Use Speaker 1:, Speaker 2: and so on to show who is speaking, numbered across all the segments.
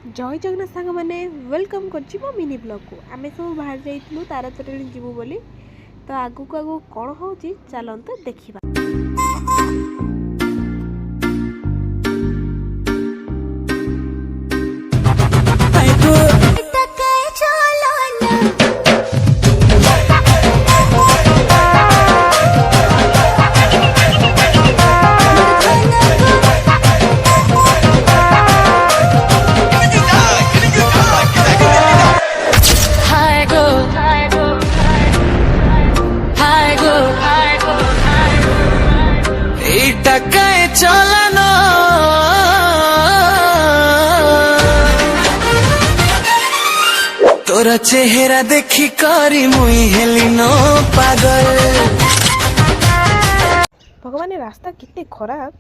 Speaker 1: जय जगन्नाथ सांग मैंने वेलकम कर मो मिनी ब्लॉग को आम सब बाहर जाइलु तारातोरणी जीवु बोली तो आगु को आगु कौन हो चलते देखा।
Speaker 2: तोरा चेहरा देखी करी मुई हेली नो पागल।
Speaker 1: भगवान रास्ता कितने खराब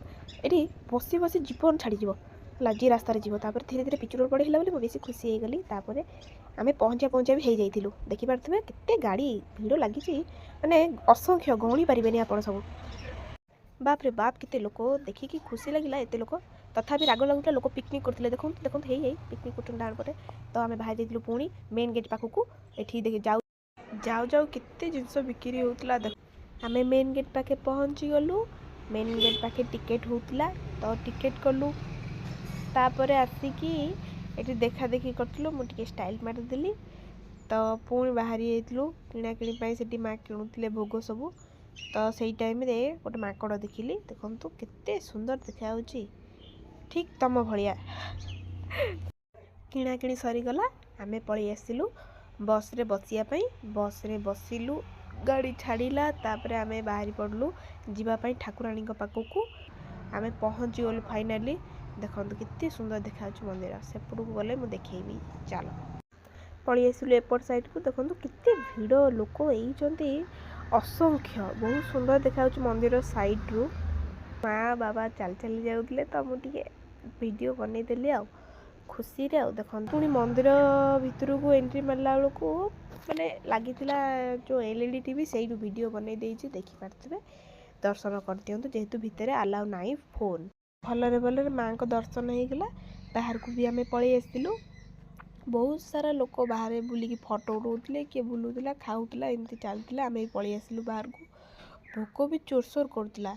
Speaker 1: ये बसी बसी जीवन छाड़ी जी रास्ता जीव धीरे धीरे पिचु रोड पड़ेगा बोली बेसी खुशी हो गली। आम पहुँचा भी हो जाइलु देखिपे केते गाड़ी भिड़ लगी माने असंख्य गणी पारे आप सब बाप रे बाप केते लोक देखिकी खुशी लगे एत लोक तथापि राग लगुला लोक पिकनिक करते देखो देखो पिकनिक कर डाण पटे तो आम बाहर जाइलु पुणी मेन गेट पाखक ये देखिए जाऊ जाऊ जाऊ केते जिनस बिक्री होता देख आम मेन गेट पाखे पहुँची गलु। मेन गेट पाखे टिकेट होता तो टिकेट कलु तापर आसिकी ये देखा देखी करूँ मुझे स्टाइल मारिदेली तो पुणी बाहरी जाइलु किणाकिणी से माँ किणुले भोग सबू तो सही टाइम रे गोटे माकड़ देखिली देखु केते सुंदर देखा ठीक तम भलिया किणाकिणी सरीगला आमे पलि आसिलु बस रे बसियापाई बस रे बसिलु गाड़ी छाड़िला तापर आमे बाहरी पड़लु जीवापाई ठाकुराणी पाखक आमे पहुँची गलु फाइनाली देखो केते सुंदर देखा मंदिर सेपट को गले मुझे देखी चलो पलि आसिलु एपट साइड को देखो केते भिड़ लोक होती असंख्य बहुत सुंदर देखा मंदिर साइड रु माँ बाबा चल चली जाऊे तो मुझे वीडियो बनईदेली आ खुशी रे देखो पुणी मंदिर भितर को एंट्री मारला बेलू मैंने लगी जो एलईडी टीवी से वीडियो बनई देखिपारे दर्शन कर दिंतु जेहेतु भितर आलाउ नाई फोन भलरे भलरे माँ को दर्शन होगला। बाहर को भी आम पलि आसलु बहुत सारा लोक बाहर बुलिकी फटो उठाते किए बुलूला खाऊला एमती चलता आम पलि आसलु बाहर को भोक भी चोरसोर करूला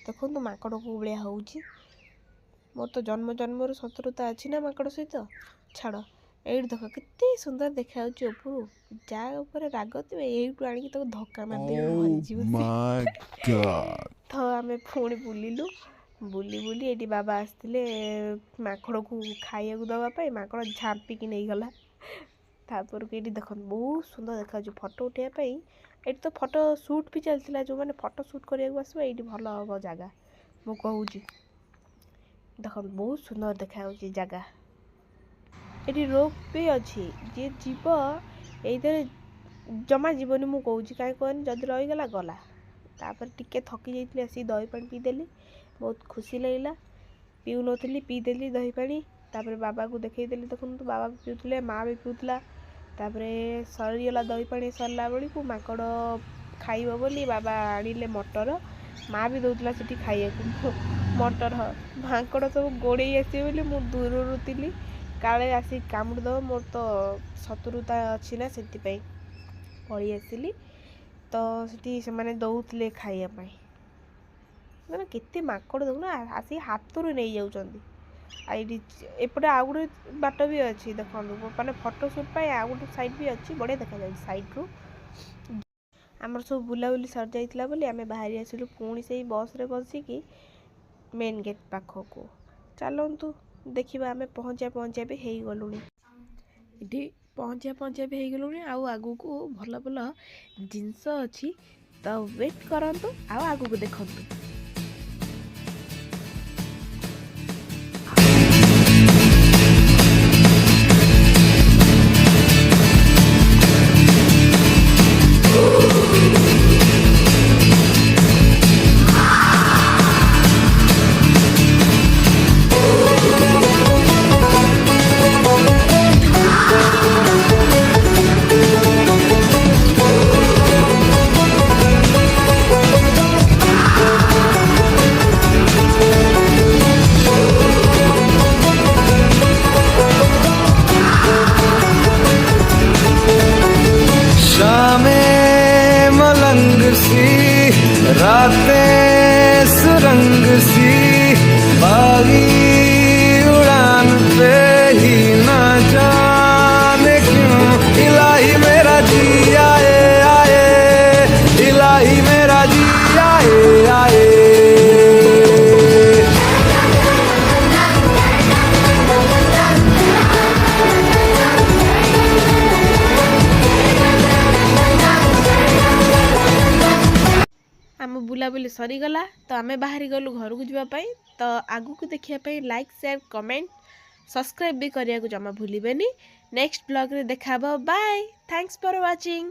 Speaker 1: देखो माकड़ को भाया हो मोर तो जन्म जन्म शत्रुता अच्छी ना माकड़ सहित छाड़ ये देख केते सुंदर देखा उपरू जहाँ उपर राग थे यू आनी धक्का मार तो आम पुणी बुलिलु बुली बुली ये बाबा आसते माकड़ को खाया दवापाई माकड़ झांपिकी नहीं गला तापर को ये देख बहुत सुंदर देखा फटो उठाइवाई ये तो फटो सुट भी चलता जो मैंने फटो सुट करने आस ये भल हम जगह मु कहूँ देख बहुत सुंदर देखा जगह ये रोप भी अच्छी जी जीव ये जमा जीवन मु कहूँ कहीं कहनी जदि रहीगला गला तापर टिके थकी जाइए आसी दही पानी पीदेली बहुत खुशी लगला पीऊ नी पीदेली दही पानी तापर बाबा को देखईदेली देखो तो बाबा भी पीउले माँ भी पीउला तापर सरीगला दही पानी सरला बेलू को माकड़ खाइब बोली बाबा आनिले मटर माँ भी दौला से खाइए मटर माकड़ सब गोड़े आसवे बोली मु दूर थी काले आसी कामुड़दब मोर तो शत्रुता अच्छी ना से पलि आसिली तो से मैंने दौले खाइबाई मैंने केते माकड़ देखना आसी हाथ रू नहीं जाऊँगी एपटे आउ गोटे बाट भी अच्छी देखो मैंने फटो सुट पाए आउ गोटे साइड भी अच्छी बढ़िया देखा जाए साइड रू आमर सब बुलाबुली सर जाइला बोली आम बाहरी आसिलु पुणी से बस रे बसिकी मेन गेट पाखक चलतु देखा आम पहुँचा भी हो गलु ये पहुँचा भी हो गलु आगू को भल भल जिनस अच्छी तो वेट करंतु आगू को देखंतु।
Speaker 2: रातें सुरंग सी बागी उड़ान पे ही ना जाने क्यों इलाही मेरा जी आए आए इलाही मेरा जी आए आए
Speaker 1: आम बुलाबुली सरीगला तो आम बाहरी गलु घर को जावाई तो आगू को देखापी लाइक शेयर कमेंट सब्सक्राइब भी करने को जमा भूलें। नेक्स्ट ब्लॉग रे देखा बाय थैंक्स फॉर वाचिंग।